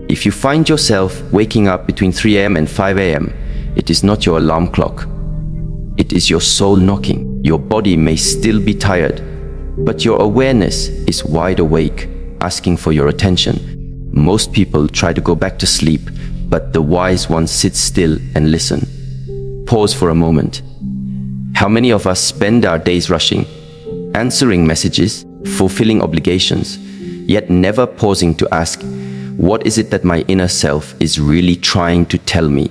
If you find yourself waking up between 3 AM and 5 AM, it is not your alarm clock. It is your soul knocking. Your body may still be tired, but your awareness is wide awake, asking for your attention. Most people try to go back to sleep, but the wise ones sit still and listen. Pause for a moment. How many of us spend our days rushing, answering messages, fulfilling obligations, yet never pausing to ask, what is it that my inner self is really trying to tell me?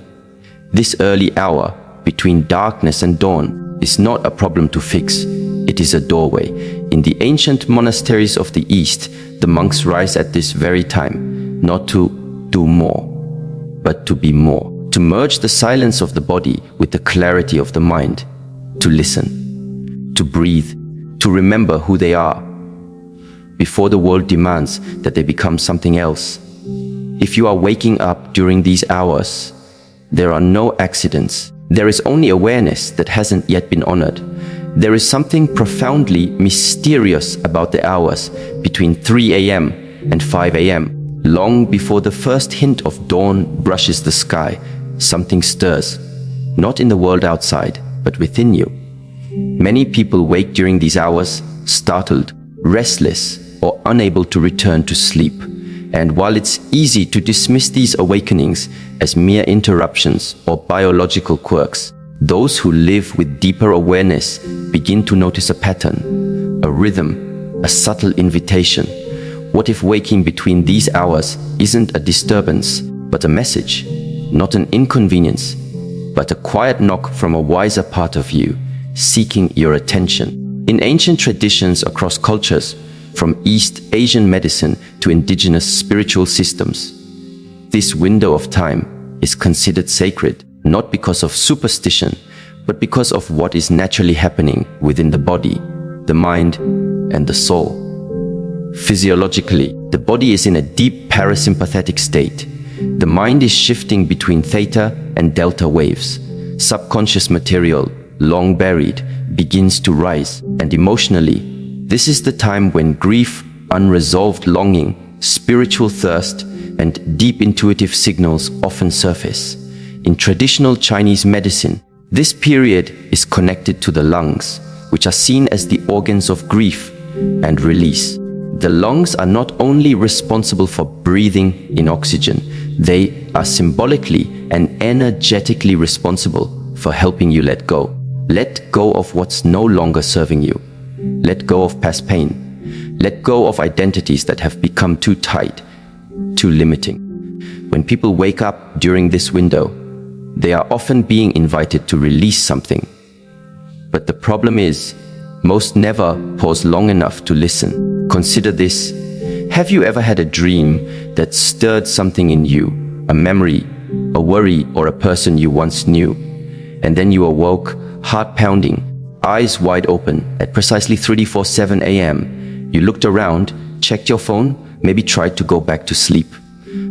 This early hour between darkness and dawn is not a problem to fix. It is a doorway. In the ancient monasteries of the East, the monks rise at this very time, not to do more, but to be more, to merge the silence of the body with the clarity of the mind, to listen, to breathe, to remember who they are, before the world demands that they become something else. If you are waking up during these hours, there are no accidents. There is only awareness that hasn't yet been honored. There is something profoundly mysterious about the hours between 3 AM and 5 AM. Long before the first hint of dawn brushes the sky, something stirs, not in the world outside, but within you. Many people wake during these hours, startled, restless, or unable to return to sleep. And while it's easy to dismiss these awakenings as mere interruptions or biological quirks, those who live with deeper awareness begin to notice a pattern, a rhythm, a subtle invitation. What if waking between these hours isn't a disturbance, but a message? Not an inconvenience, but a quiet knock from a wiser part of you, seeking your attention. In ancient traditions across cultures, from East Asian medicine to indigenous spiritual systems, this window of time is considered sacred, not because of superstition, but because of what is naturally happening within the body, the mind, and the soul. Physiologically, the body is in a deep parasympathetic state. The mind is shifting between theta and delta waves. Subconscious material, long buried, begins to rise, and emotionally, this is the time when grief, unresolved longing, spiritual thirst, and deep intuitive signals often surface. In traditional Chinese medicine, this period is connected to the lungs, which are seen as the organs of grief and release. The lungs are not only responsible for breathing in oxygen, they are symbolically and energetically responsible for helping you let go. Let go of what's no longer serving you. Let go of past pain. Let go of identities that have become too tight, too limiting. When people wake up during this window, they are often being invited to release something. But the problem is, most never pause long enough to listen. Consider this. Have you ever had a dream that stirred something in you, a memory, a worry, or a person you once knew? And then you awoke, heart pounding, eyes wide open at precisely 3:47 AM. You looked around, checked your phone, maybe tried to go back to sleep.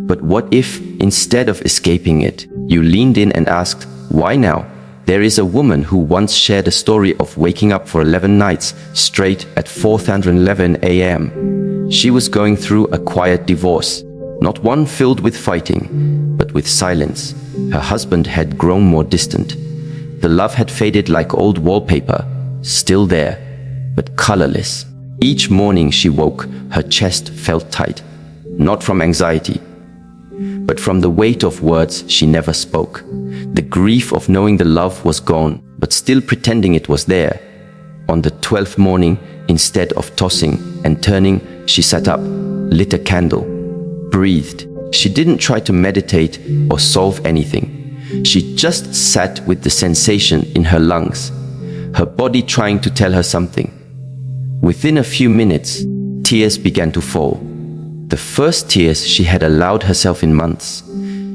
But what if, instead of escaping it, you leaned in and asked, why now? There is a woman who once shared a story of waking up for 11 nights straight at 4:11 AM. She was going through a quiet divorce, not one filled with fighting, but with silence. Her husband had grown more distant. The love had faded like old wallpaper, still there, but colorless. Each morning she woke, her chest felt tight, not from anxiety, but from the weight of words she never spoke. The grief of knowing the love was gone, but still pretending it was there. On the 12th morning, instead of tossing and turning, she sat up, lit a candle, breathed. She didn't try to meditate or solve anything. She just sat with the sensation in her lungs, her body trying to tell her something. Within a few minutes, tears began to fall. The first tears she had allowed herself in months.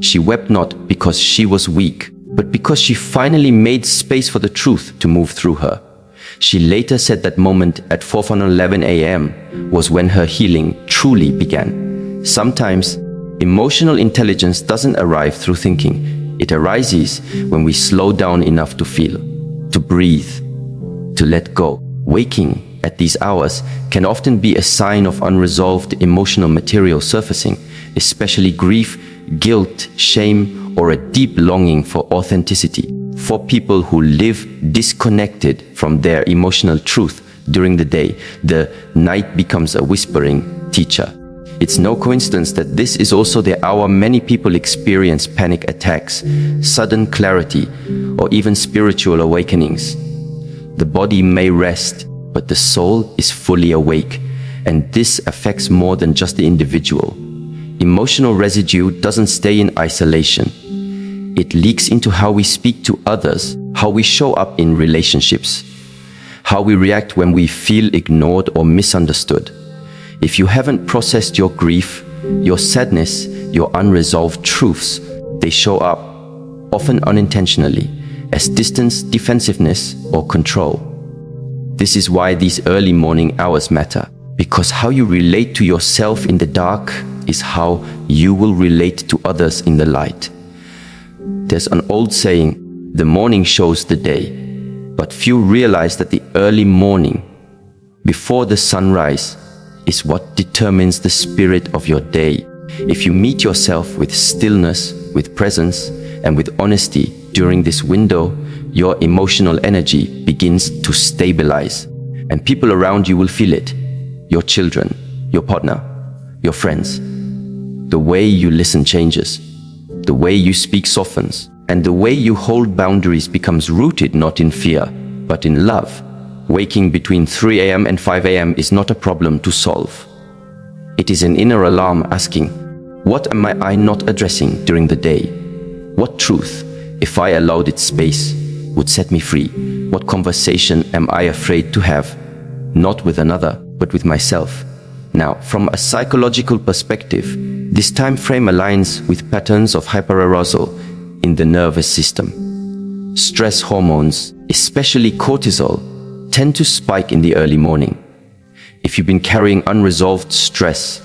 She wept not because she was weak, but because she finally made space for the truth to move through her. She later said that moment at 4:11 AM was when her healing truly began. Sometimes, emotional intelligence doesn't arrive through thinking. It arises when we slow down enough to feel, to breathe, to let go. Waking at these hours can often be a sign of unresolved emotional material surfacing, especially grief, guilt, shame, or a deep longing for authenticity. For people who live disconnected from their emotional truth during the day, the night becomes a whispering teacher. It's no coincidence that this is also the hour many people experience panic attacks, sudden clarity, or even spiritual awakenings. The body may rest, but the soul is fully awake, and this affects more than just the individual. Emotional residue doesn't stay in isolation. It leaks into how we speak to others, how we show up in relationships, how we react when we feel ignored or misunderstood. If you haven't processed your grief, your sadness, your unresolved truths, they show up, often unintentionally, as distance, defensiveness, or control. This is why these early morning hours matter, because how you relate to yourself in the dark is how you will relate to others in the light. There's an old saying, the morning shows the day, but few realize that the early morning, before the sunrise, is what determines the spirit of your day. If you meet yourself with stillness, with presence, and with honesty during this window, your emotional energy begins to stabilize, and people around you will feel it. Your children, your partner, your friends. The way you listen changes. The way you speak softens, and the way you hold boundaries becomes rooted not in fear, but in love. Waking between 3 a.m. and 5 a.m. is not a problem to solve. It is an inner alarm asking, what am I not addressing during the day? What truth, if I allowed it space, would set me free? What conversation am I afraid to have? Not with another, but with myself. Now, from a psychological perspective, this time frame aligns with patterns of hyperarousal in the nervous system. Stress hormones, especially cortisol, tend to spike in the early morning. If you've been carrying unresolved stress,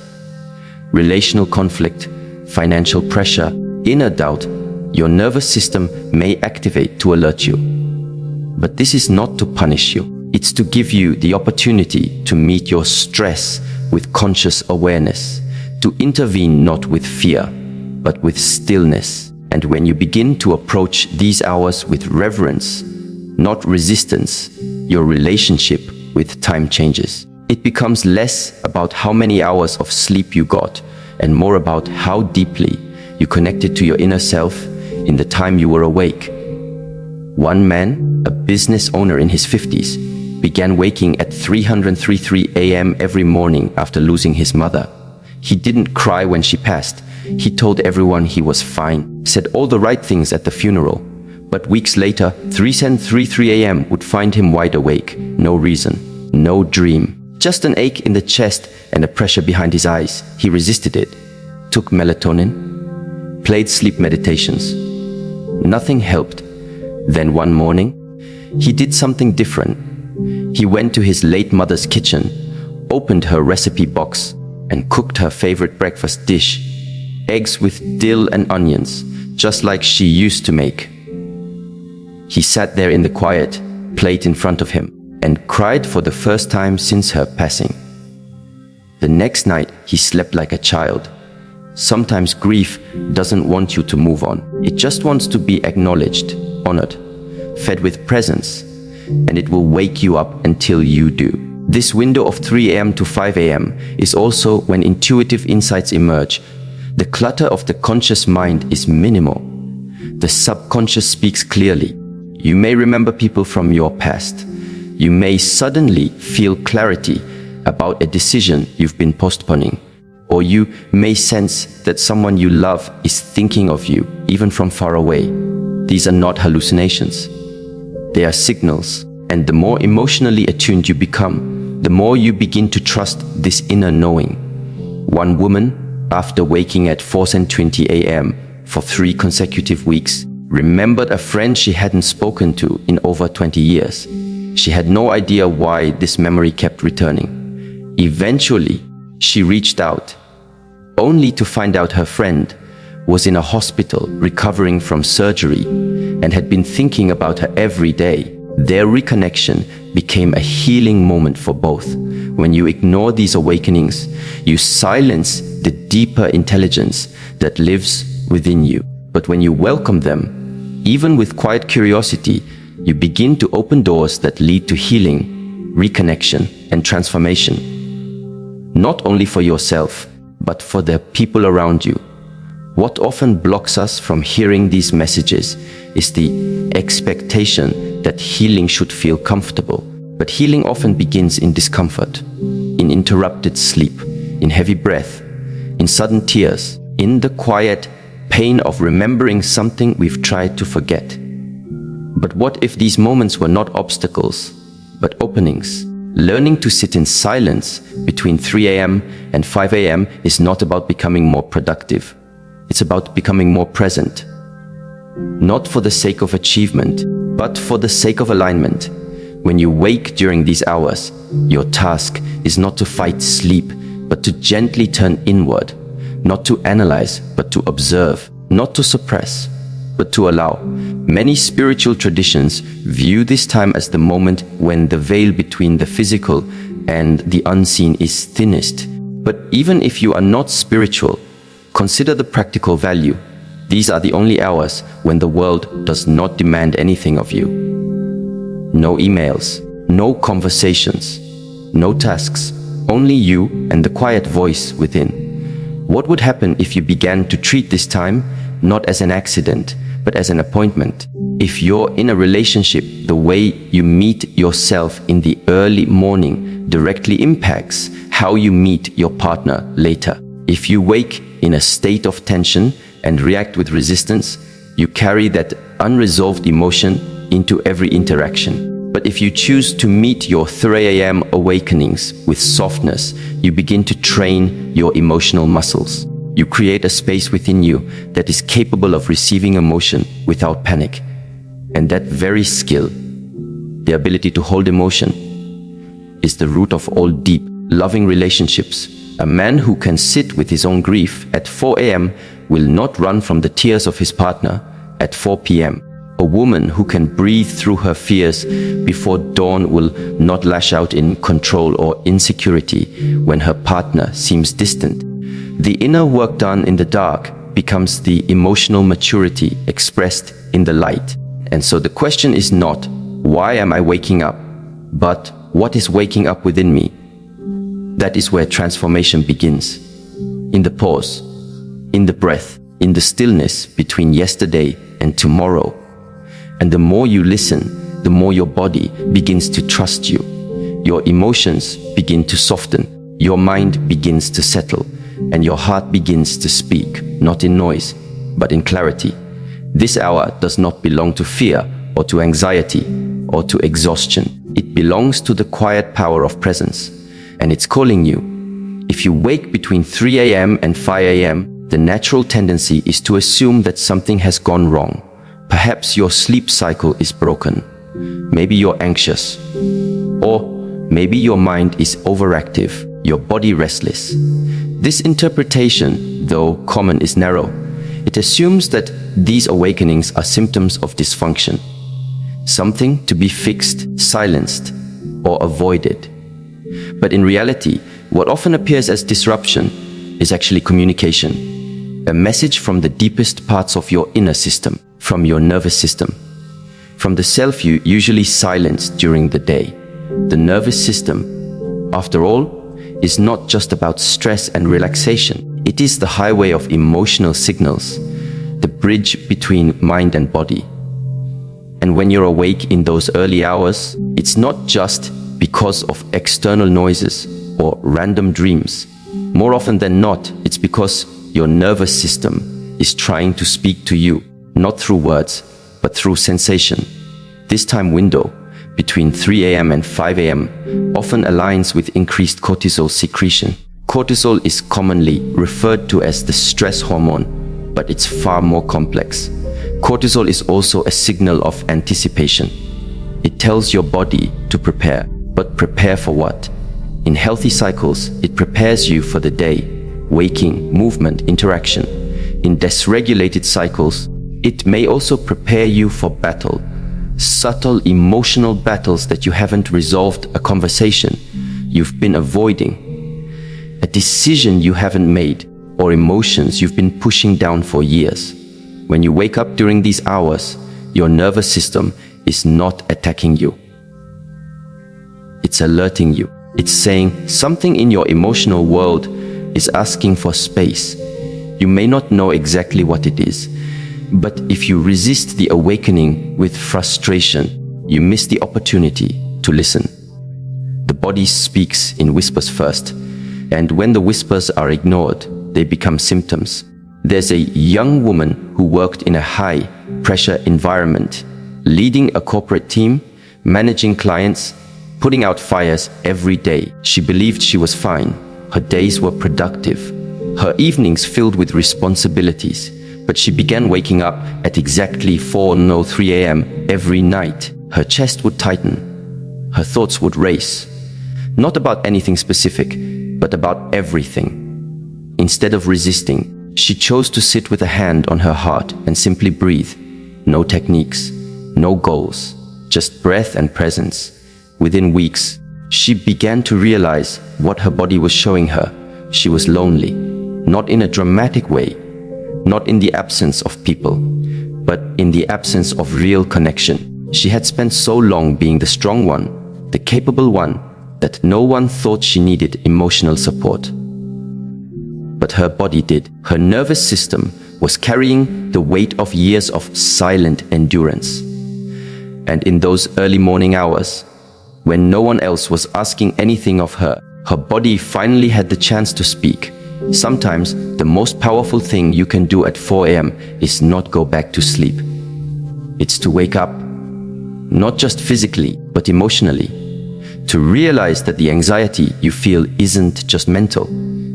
relational conflict, financial pressure, inner doubt, your nervous system may activate to alert you. But this is not to punish you. It's to give you the opportunity to meet your stress with conscious awareness, to intervene not with fear, but with stillness. And when you begin to approach these hours with reverence, not resistance, your relationship with time changes. It becomes less about how many hours of sleep you got and more about how deeply you connected to your inner self in the time you were awake. One man, a business owner in his 50s, began waking at 3:33 a.m. every morning after losing his mother. He didn't cry when she passed. He told everyone he was fine, said all the right things at the funeral. But weeks later, 3:33 a.m. would find him wide awake. No reason, no dream. Just an ache in the chest and a pressure behind his eyes. He resisted it. Took melatonin. Played sleep meditations. Nothing helped. Then one morning, he did something different. He went to his late mother's kitchen, opened her recipe box, and cooked her favorite breakfast dish. Eggs with dill and onions, just like she used to make. He sat there in the quiet, plate in front of him, and cried for the first time since her passing. The next night, he slept like a child. Sometimes grief doesn't want you to move on. It just wants to be acknowledged, honored, fed with presence, and it will wake you up until you do. This window of 3 a.m. to 5 a.m. is also when intuitive insights emerge. The clutter of the conscious mind is minimal. The subconscious speaks clearly. You may remember people from your past. You may suddenly feel clarity about a decision you've been postponing. Or you may sense that someone you love is thinking of you, even from far away. These are not hallucinations. They are signals. And the more emotionally attuned you become, the more you begin to trust this inner knowing. One woman, after waking at 4:20 a.m. for 3 consecutive weeks, remembered a friend she hadn't spoken to in over 20 years. She had no idea why this memory kept returning. Eventually, she reached out, only to find out her friend was in a hospital recovering from surgery and had been thinking about her every day. Their reconnection became a healing moment for both. When you ignore these awakenings, you silence the deeper intelligence that lives within you. But when you welcome them, even with quiet curiosity, you begin to open doors that lead to healing, reconnection, and transformation. Not only for yourself, but for the people around you. What often blocks us from hearing these messages is the expectation that healing should feel comfortable. But healing often begins in discomfort, in interrupted sleep, in heavy breath, in sudden tears, in the quiet pain of remembering something we've tried to forget. But what if these moments were not obstacles, but openings? Learning to sit in silence between 3 a.m. and 5 a.m. is not about becoming more productive. It's about becoming more present. Not for the sake of achievement, but for the sake of alignment. When you wake during these hours, your task is not to fight sleep, but to gently turn inward. Not to analyze, but to observe. Not to suppress, but to allow. Many spiritual traditions view this time as the moment when the veil between the physical and the unseen is thinnest. But even if you are not spiritual, consider the practical value. These are the only hours when the world does not demand anything of you. No emails, no conversations, no tasks, only you and the quiet voice within. What would happen if you began to treat this time not as an accident, but as an appointment? If you're in a relationship, the way you meet yourself in the early morning directly impacts how you meet your partner later. If you wake in a state of tension and react with resistance, you carry that unresolved emotion into every interaction. But if you choose to meet your 3 a.m. awakenings with softness, you begin to train your emotional muscles. You create a space within you that is capable of receiving emotion without panic. And that very skill, the ability to hold emotion, is the root of all deep, loving relationships. A man who can sit with his own grief at 4 a.m. will not run from the tears of his partner at 4 p.m. A woman who can breathe through her fears before dawn will not lash out in control or insecurity when her partner seems distant. The inner work done in the dark becomes the emotional maturity expressed in the light. And so the question is not, why am I waking up? But what is waking up within me? That is where transformation begins. In the pause, in the breath, in the stillness between yesterday and tomorrow. And the more you listen, the more your body begins to trust you. Your emotions begin to soften, your mind begins to settle, and your heart begins to speak, not in noise, but in clarity. This hour does not belong to fear or to anxiety or to exhaustion. It belongs to the quiet power of presence, and it's calling you. If you wake between 3 a.m. and 5 a.m., the natural tendency is to assume that something has gone wrong. Perhaps your sleep cycle is broken. Maybe you're anxious. Or maybe your mind is overactive, your body restless. This interpretation, though common, is narrow. It assumes that these awakenings are symptoms of dysfunction, something to be fixed, silenced, or avoided. But in reality, what often appears as disruption is actually communication, a message from the deepest parts of your inner system, from your nervous system, from the self you usually silence during the day. The nervous system, after all, is not just about stress and relaxation. It is the highway of emotional signals, the bridge between mind and body. And when you're awake in those early hours, it's not just because of external noises or random dreams. More often than not, it's because your nervous system is trying to speak to you, not through words, but through sensation. This time window between 3 a.m. and 5 a.m. often aligns with increased cortisol secretion. Cortisol is commonly referred to as the stress hormone, but it's far more complex. Cortisol is also a signal of anticipation. It tells your body to prepare, but prepare for what? In healthy cycles, it prepares you for the day, waking, movement, interaction. In dysregulated cycles, it may also prepare you for battle, subtle emotional battles that you haven't resolved, a conversation you've been avoiding, a decision you haven't made, or emotions you've been pushing down for years. When you wake up during these hours, your nervous system is not attacking you. It's alerting you. It's saying something in your emotional world is asking for space. You may not know exactly what it is, but if you resist the awakening with frustration, you miss the opportunity to listen. The body speaks in whispers first, and when the whispers are ignored, they become symptoms. There's a young woman who worked in a high-pressure environment, leading a corporate team, managing clients, putting out fires every day. She believed she was fine. Her days were productive, her evenings filled with responsibilities, but she began waking up at exactly 3 a.m. every night. Her chest would tighten, her thoughts would race, not about anything specific, but about everything. Instead of resisting, she chose to sit with a hand on her heart and simply breathe. No techniques, no goals, just breath and presence. Within weeks, she began to realize what her body was showing her. She was lonely, not in a dramatic way, not in the absence of people, but in the absence of real connection. She had spent so long being the strong one, the capable one, that no one thought she needed emotional support. But her body did. Her nervous system was carrying the weight of years of silent endurance. And in those early morning hours, when no one else was asking anything of her, her body finally had the chance to speak. Sometimes the most powerful thing you can do at 4 a.m. is not go back to sleep. It's to wake up, not just physically, but emotionally. To realize that the anxiety you feel isn't just mental,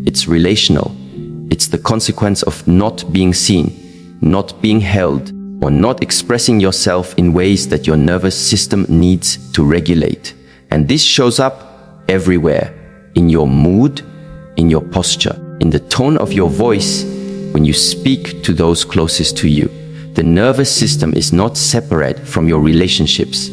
it's relational. It's the consequence of not being seen, not being held, or not expressing yourself in ways that your nervous system needs to regulate. And this shows up everywhere, in your mood, in your posture, in the tone of your voice when you speak to those closest to you. The nervous system is not separate from your relationships.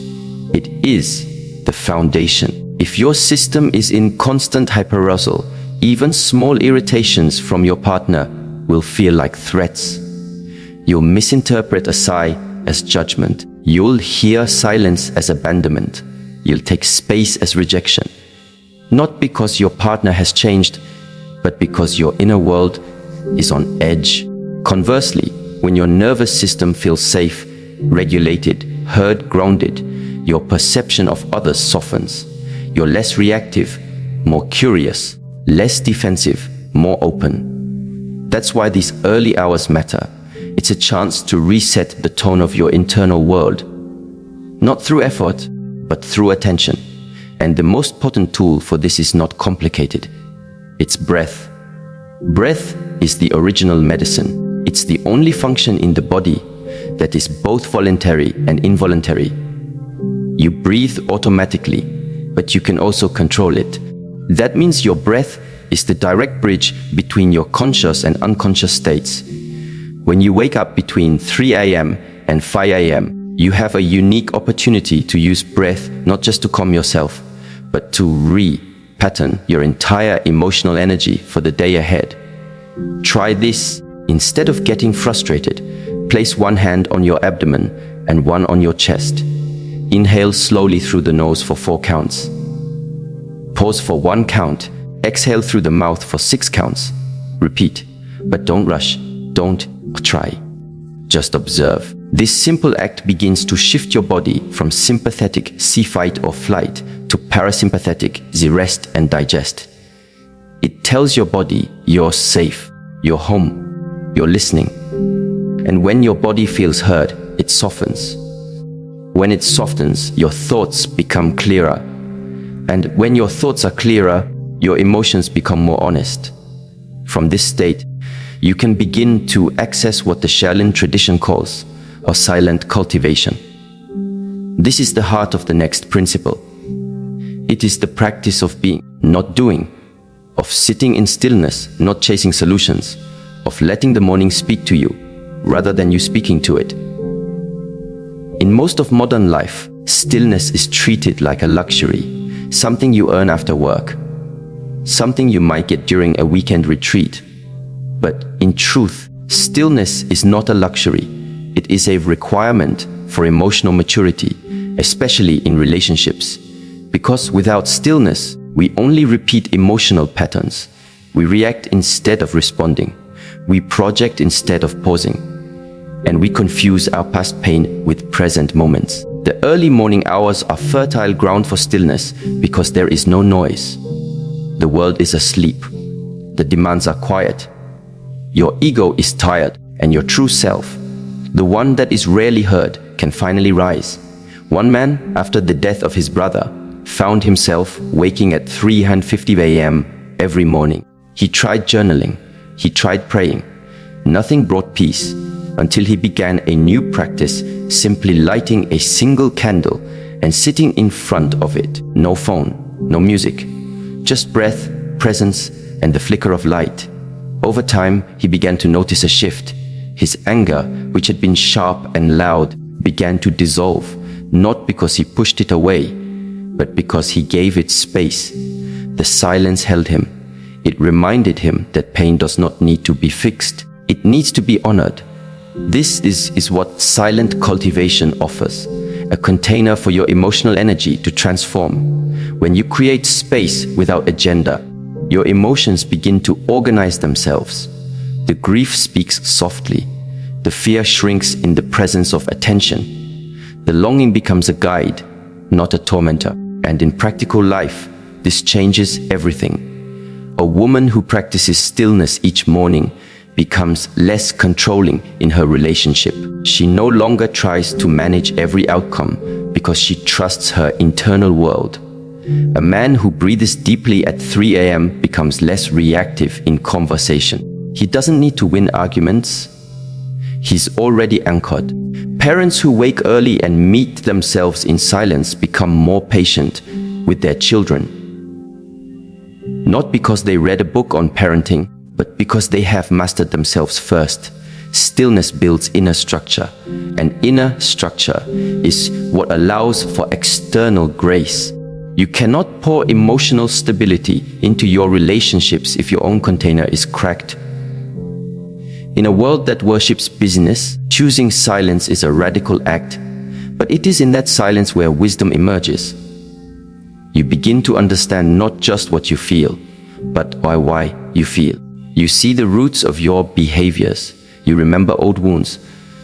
It is the foundation. If your system is in constant hyperarousal, even small irritations from your partner will feel like threats. You'll misinterpret a sigh as judgment. You'll hear silence as abandonment. You'll take space as rejection. Not because your partner has changed, but because your inner world is on edge. Conversely, when your nervous system feels safe, regulated, heard, grounded, your perception of others softens. You're less reactive, more curious, less defensive, more open. That's why these early hours matter. It's a chance to reset the tone of your internal world. Not through effort, but through attention. And the most potent tool for this is not complicated. It's breath. Breath is the original medicine. It's the only function in the body that is both voluntary and involuntary. You breathe automatically, but you can also control it. That means your breath is the direct bridge between your conscious and unconscious states. When you wake up between 3 a.m. and 5 a.m., you have a unique opportunity to use breath not just to calm yourself, but to re-pattern your entire emotional energy for the day ahead. Try this. Instead of getting frustrated, place one hand on your abdomen and one on your chest. Inhale slowly through the nose for 4 counts. Pause for 1 count. Exhale through the mouth for 6 counts. Repeat, but don't rush. Don't try. Just observe. This simple act begins to shift your body from sympathetic see, fight or flight to parasympathetic see, rest and digest. It tells your body you're safe, you're home, you're listening. And when your body feels heard, it softens. When it softens, your thoughts become clearer. And when your thoughts are clearer, your emotions become more honest. From this state, you can begin to access what the Shaolin tradition calls or silent cultivation. This is the heart of the next principle. It is the practice of being, not doing, of sitting in stillness, not chasing solutions, of letting the morning speak to you, rather than you speaking to it. In most of modern life, stillness is treated like a luxury, something you earn after work, something you might get during a weekend retreat. But in truth, stillness is not a luxury. It is a requirement for emotional maturity, especially in relationships. Because without stillness, we only repeat emotional patterns. We react instead of responding. We project instead of pausing. And we confuse our past pain with present moments. The early morning hours are fertile ground for stillness because there is no noise. The world is asleep. The demands are quiet. Your ego is tired, and your true self, the one that is rarely heard, can finally rise. One man, after the death of his brother, found himself waking at 3:50 a.m. every morning. He tried journaling. He tried praying. Nothing brought peace until he began a new practice, simply lighting a single candle and sitting in front of it. No phone, no music, just breath, presence, and the flicker of light. Over time, he began to notice a shift. His anger, which had been sharp and loud, began to dissolve, not because he pushed it away, but because he gave it space. The silence held him. It reminded him that pain does not need to be fixed. It needs to be honored. This is what silent cultivation offers, a container for your emotional energy to transform. When you create space without agenda, your emotions begin to organize themselves. The grief speaks softly. The fear shrinks in the presence of attention. The longing becomes a guide, not a tormentor. And in practical life, this changes everything. A woman who practices stillness each morning becomes less controlling in her relationship. She no longer tries to manage every outcome because she trusts her internal world. A man who breathes deeply at 3 a.m. becomes less reactive in conversation. He doesn't need to win arguments. He's already anchored. Parents who wake early and meet themselves in silence become more patient with their children. Not because they read a book on parenting, but because they have mastered themselves first. Stillness builds inner structure, and inner structure is what allows for external grace. You cannot pour emotional stability into your relationships if your own container is cracked. In a world that worships busyness, choosing silence is a radical act, but it is in that silence where wisdom emerges. You begin to understand not just what you feel, but why you feel. You see the roots of your behaviors. You remember old wounds.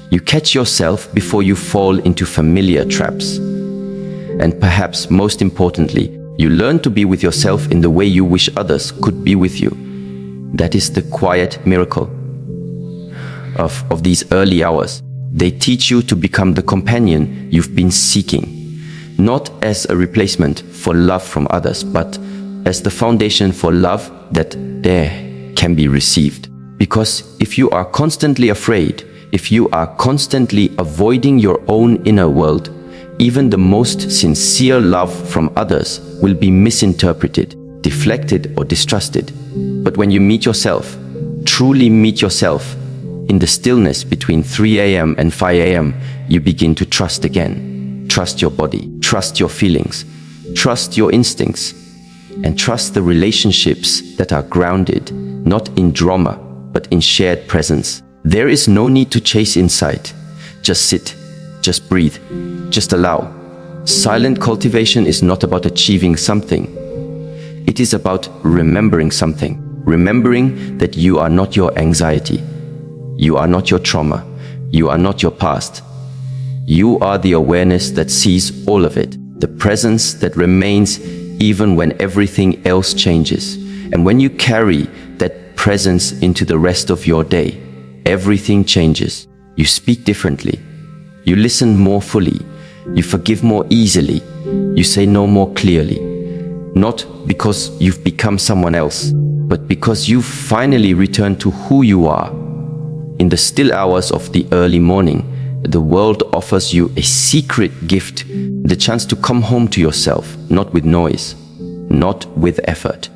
You catch yourself before you fall into familiar traps. And perhaps most importantly, you learn to be with yourself in the way you wish others could be with you. That is the quiet miracle of these early hours. They teach you to become the companion you've been seeking, not as a replacement for love from others, but as the foundation for love that can be received. Because if you are constantly afraid, if you are constantly avoiding your own inner world, even the most sincere love from others will be misinterpreted, deflected, or distrusted. But when you meet yourself, truly meet yourself, in the stillness between 3 a.m. and 5 a.m., you begin to trust again. Trust your body, trust your feelings, trust your instincts, and trust the relationships that are grounded, not in drama, but in shared presence. There is no need to chase insight. Just sit, just breathe, just allow. Silent cultivation is not about achieving something. It is about remembering something. Remembering that you are not your anxiety. You are not your trauma. You are not your past. You are the awareness that sees all of it. The presence that remains even when everything else changes. And when you carry that presence into the rest of your day, everything changes. You speak differently. You listen more fully. You forgive more easily. You say no more clearly. Not because you've become someone else, but because you've finally returned to who you are. In the still hours of the early morning, the world offers you a secret gift, the chance to come home to yourself, not with noise, not with effort,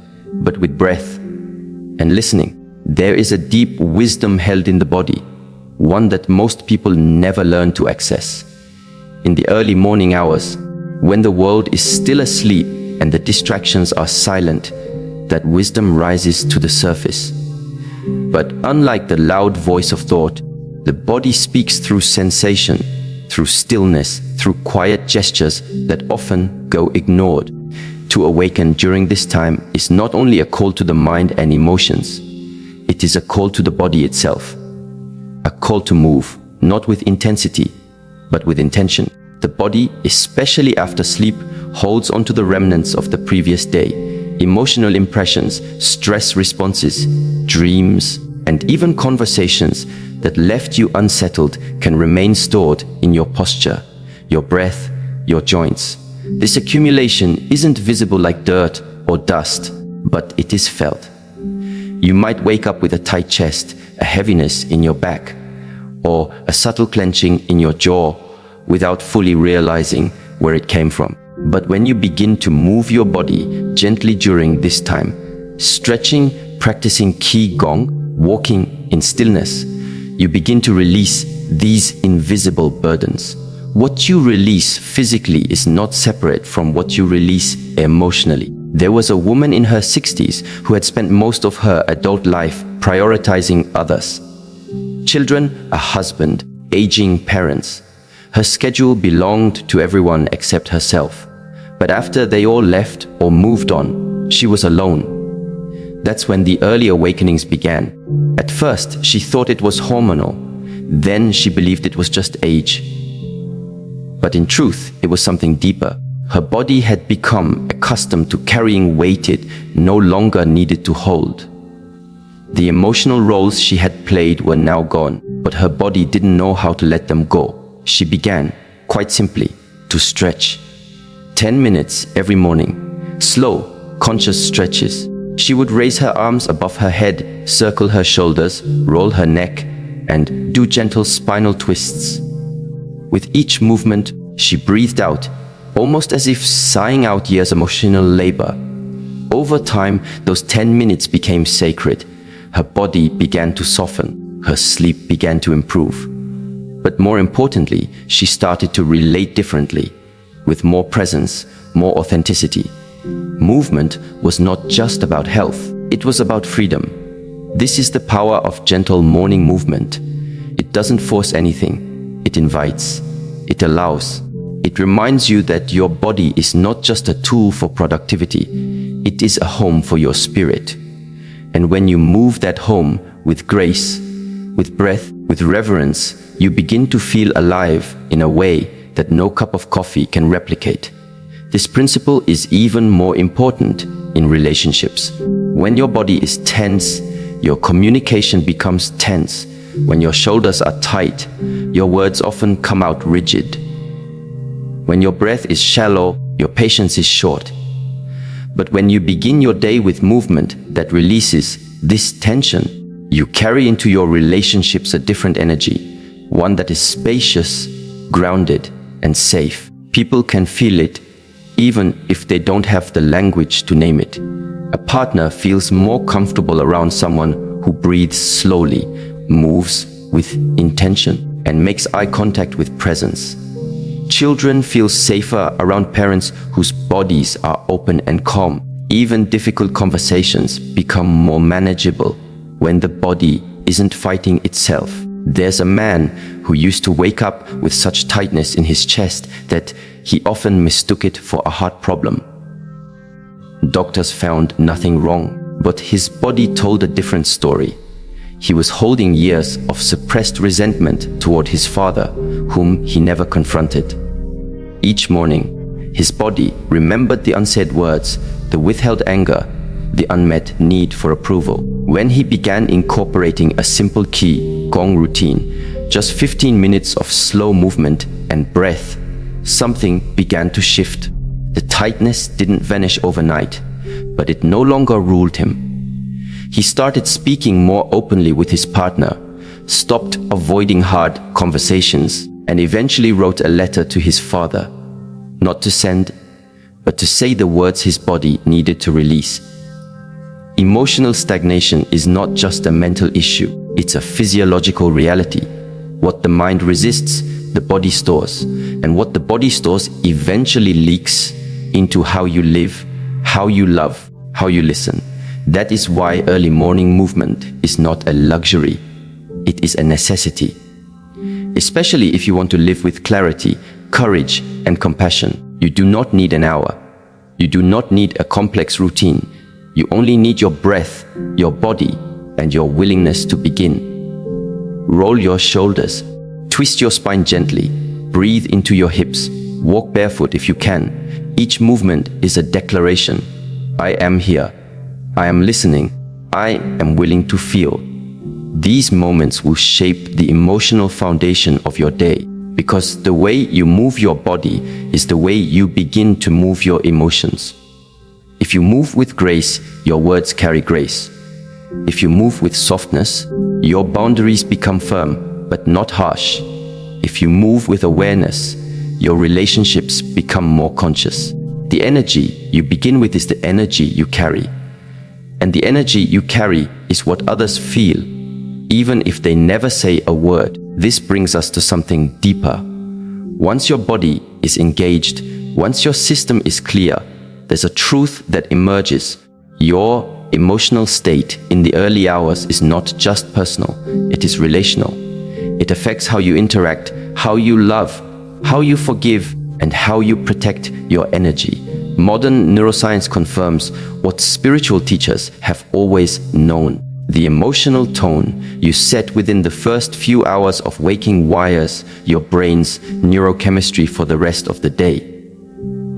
but with breath and listening. There is a deep wisdom held in the body, one that most people never learn to access. in the early morning hours, when the world is still asleep and the distractions are silent, that wisdom rises to the surface. But unlike the loud voice of thought, the body speaks through sensation, through stillness, through quiet gestures that often go ignored. To awaken during this time is not only a call to the mind and emotions, it is a call to the body itself. A call to move, not with intensity, but with intention. The body, especially after sleep, holds onto the remnants of the previous day. Emotional impressions, stress responses, dreams, and even conversations that left you unsettled can remain stored in your posture, your breath, your joints. This accumulation isn't visible like dirt or dust, but it is felt. You might wake up with a tight chest, a heaviness in your back, or a subtle clenching in your jaw without fully realizing where it came from. But when you begin to move your body gently during this time, stretching, practicing Qi Gong, walking in stillness, you begin to release these invisible burdens. What you release physically is not separate from what you release emotionally. There was a woman in her 60s who had spent most of her adult life prioritizing others. Children, a husband, aging parents. Her schedule belonged to everyone except herself. But after they all left or moved on, she was alone. That's when the early awakenings began. At first, she thought it was hormonal. Then she believed it was just age. But in truth, it was something deeper. Her body had become accustomed to carrying weight it no longer needed to hold. The emotional roles she had played were now gone, but her body didn't know how to let them go. She began, quite simply, to stretch. 10 minutes every morning. Slow, conscious stretches. She would raise her arms above her head, circle her shoulders, roll her neck, and do gentle spinal twists. With each movement, she breathed out, almost as if sighing out years of emotional labor. Over time, those 10 minutes became sacred. Her body began to soften. Her sleep began to improve. But more importantly, she started to relate differently, with more presence, more authenticity. Movement was not just about health, it was about freedom. This is the power of gentle morning movement. It doesn't force anything, it invites, it allows. It reminds you that your body is not just a tool for productivity, it is a home for your spirit. And when you move that home with grace, with breath, with reverence, you begin to feel alive in a way that no cup of coffee can replicate. This principle is even more important in relationships. When your body is tense, your communication becomes tense. When your shoulders are tight, your words often come out rigid. When your breath is shallow, your patience is short. But when you begin your day with movement that releases this tension, you carry into your relationships a different energy, one that is spacious, grounded, and safe. People can feel it, even if they don't have the language to name it. A partner feels more comfortable around someone who breathes slowly, moves with intention, and makes eye contact with presence. Children feel safer around parents whose bodies are open and calm. Even difficult conversations become more manageable when the body isn't fighting itself. There's a man who used to wake up with such tightness in his chest that he often mistook it for a heart problem. Doctors found nothing wrong, but his body told a different story. He was holding years of suppressed resentment toward his father, whom he never confronted. Each morning, his body remembered the unsaid words, the withheld anger, the unmet need for approval. When he began incorporating a simple Qi Gong routine, just 15 minutes of slow movement and breath, something began to shift. The tightness didn't vanish overnight, but it no longer ruled him. He started speaking more openly with his partner, stopped avoiding hard conversations, and eventually wrote a letter to his father, not to send, but to say the words his body needed to release. Emotional stagnation is not just a mental issue, it's a physiological reality. What the mind resists, the body stores. And what the body stores eventually leaks into how you live, how you love, how you listen. That is why early morning movement is not a luxury. It is a necessity. Especially if you want to live with clarity, courage, and compassion. You do not need an hour. You do not need a complex routine. You only need your breath, your body, and your willingness to begin. Roll your shoulders. Twist your spine gently. Breathe into your hips. Walk barefoot if you can. Each movement is a declaration. I am here. I am listening. I am willing to feel. These moments will shape the emotional foundation of your day, because the way you move your body is the way you begin to move your emotions. If you move with grace, your words carry grace. If you move with softness, your boundaries become firm, but not harsh. If you move with awareness, your relationships become more conscious. The energy you begin with is the energy you carry. And the energy you carry is what others feel, even if they never say a word. This brings us to something deeper. Once your body is engaged, once your system is clear, there's a truth that emerges. Your emotional state in the early hours is not just personal, it is relational. It affects how you interact, how you love, how you forgive, and how you protect your energy. Modern neuroscience confirms what spiritual teachers have always known. The emotional tone you set within the first few hours of waking wires your brain's neurochemistry for the rest of the day.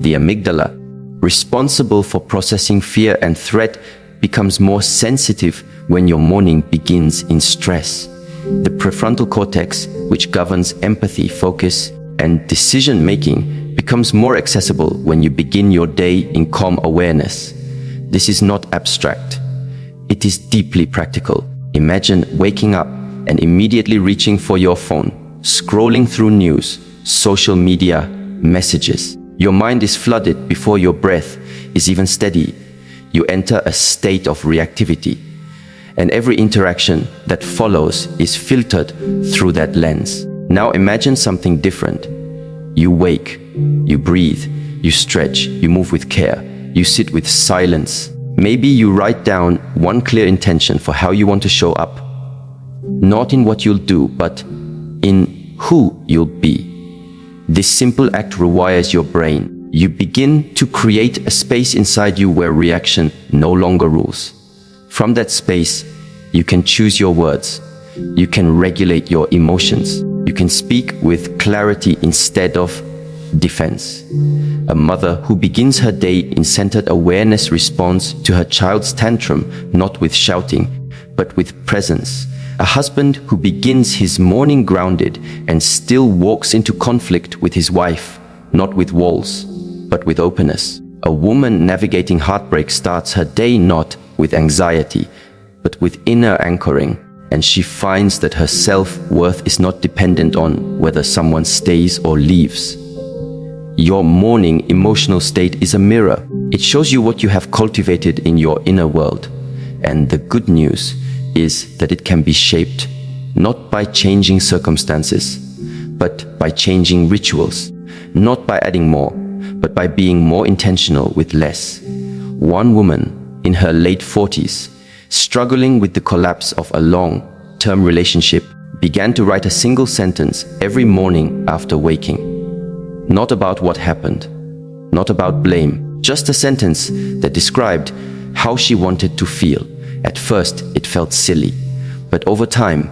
The amygdala, responsible for processing fear and threat, becomes more sensitive when your morning begins in stress. The prefrontal cortex, which governs empathy, focus, and decision-making, becomes more accessible when you begin your day in calm awareness. This is not abstract. It is deeply practical. Imagine waking up and immediately reaching for your phone, scrolling through news, social media, messages. Your mind is flooded before your breath is even steady. You enter a state of reactivity, and every interaction that follows is filtered through that lens. Now imagine something different. You wake, you breathe, you stretch, you move with care, you sit with silence. Maybe you write down one clear intention for how you want to show up. Not in what you'll do, but in who you'll be. This simple act rewires your brain. You begin to create a space inside you where reaction no longer rules. From that space, you can choose your words. You can regulate your emotions. You can speak with clarity instead of defense. A mother who begins her day in centered awareness responds to her child's tantrum not with shouting, but with presence. A husband who begins his morning grounded and still walks into conflict with his wife, not with walls, but with openness. A woman navigating heartbreak starts her day not with anxiety, but with inner anchoring, and she finds that her self-worth is not dependent on whether someone stays or leaves. Your morning emotional state is a mirror. It shows you what you have cultivated in your inner world. And the good news is that it can be shaped not by changing circumstances, but by changing rituals. Not by adding more, but by being more intentional with less. One woman in her late 40s, struggling with the collapse of a long-term relationship, began to write a single sentence every morning after waking. Not about what happened, not about blame, just a sentence that described how she wanted to feel. At first, it felt silly, but over time,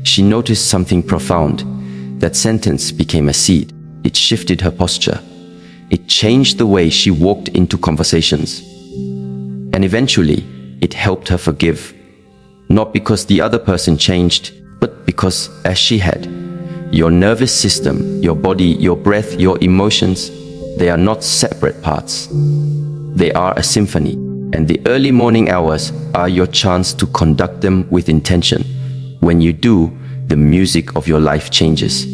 she noticed something profound. That sentence became a seed. It shifted her posture. It changed the way she walked into conversations. And eventually, it helped her forgive. Not because the other person changed, but because, as she had, your nervous system, your body, your breath, your emotions, they are not separate parts. They are a symphony, and the early morning hours are your chance to conduct them with intention. When you do, the music of your life changes.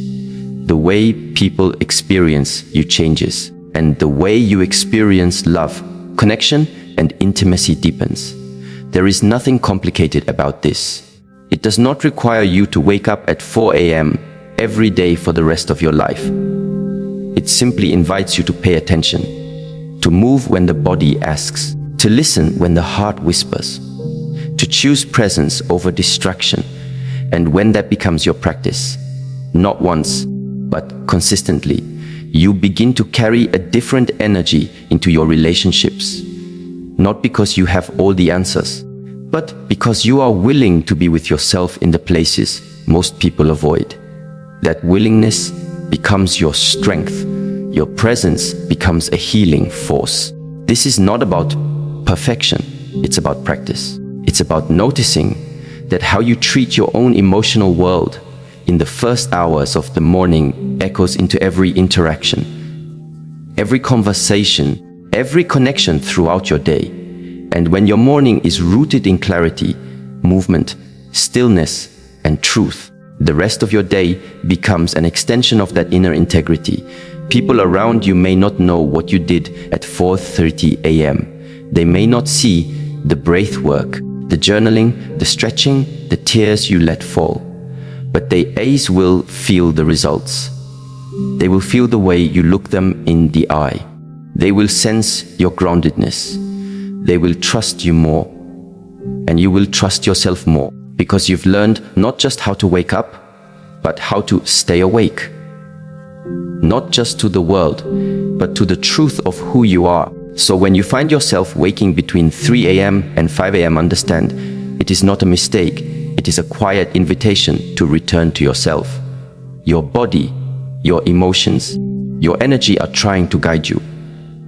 The way people experience you changes, and the way you experience love, connection, and intimacy deepens. There is nothing complicated about this. It does not require you to wake up at 4 a.m. every day for the rest of your life. It simply invites you to pay attention, to move when the body asks, to listen when the heart whispers, to choose presence over distraction. And when that becomes your practice, not once, but consistently, you begin to carry a different energy into your relationships. Not because you have all the answers, but because you are willing to be with yourself in the places most people avoid. That willingness becomes your strength. Your presence becomes a healing force. This is not about perfection, it's about practice. It's about noticing that how you treat your own emotional world in the first hours of the morning echoes into every interaction, every conversation, every connection throughout your day. And when your morning is rooted in clarity, movement, stillness, and truth, the rest of your day becomes an extension of that inner integrity. People around you may not know what you did at 4:30 a.m. They may not see the breath work, the journaling, the stretching, the tears you let fall. But they will feel the results. They will feel the way you look them in the eye. They will sense your groundedness. They will trust you more. And you will trust yourself more, because you've learned not just how to wake up, but how to stay awake. Not just to the world, but to the truth of who you are. So when you find yourself waking between 3 a.m. and 5 a.m., understand, it is not a mistake. It is a quiet invitation to return to yourself. Your body, your emotions, your energy are trying to guide you,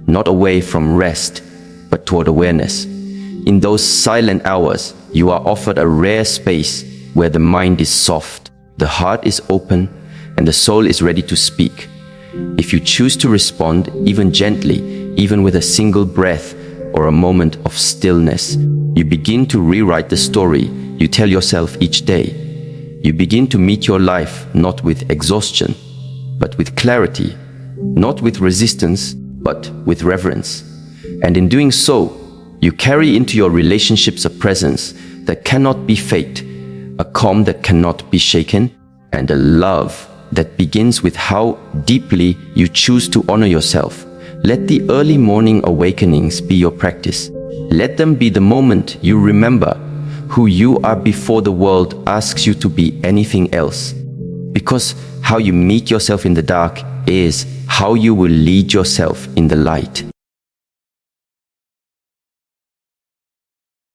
not away from rest, but toward awareness. In those silent hours, you are offered a rare space where the mind is soft, the heart is open, and the soul is ready to speak. If you choose to respond, even gently, even with a single breath or a moment of stillness, you begin to rewrite the story you tell yourself each day. You begin to meet your life not with exhaustion, but with clarity, not with resistance, but with reverence. And in doing so, you carry into your relationships a presence that cannot be faked, a calm that cannot be shaken, and a love that begins with how deeply you choose to honor yourself. Let the early morning awakenings be your practice. Let them be the moment you remember who you are before the world asks you to be anything else. Because how you meet yourself in the dark is how you will lead yourself in the light.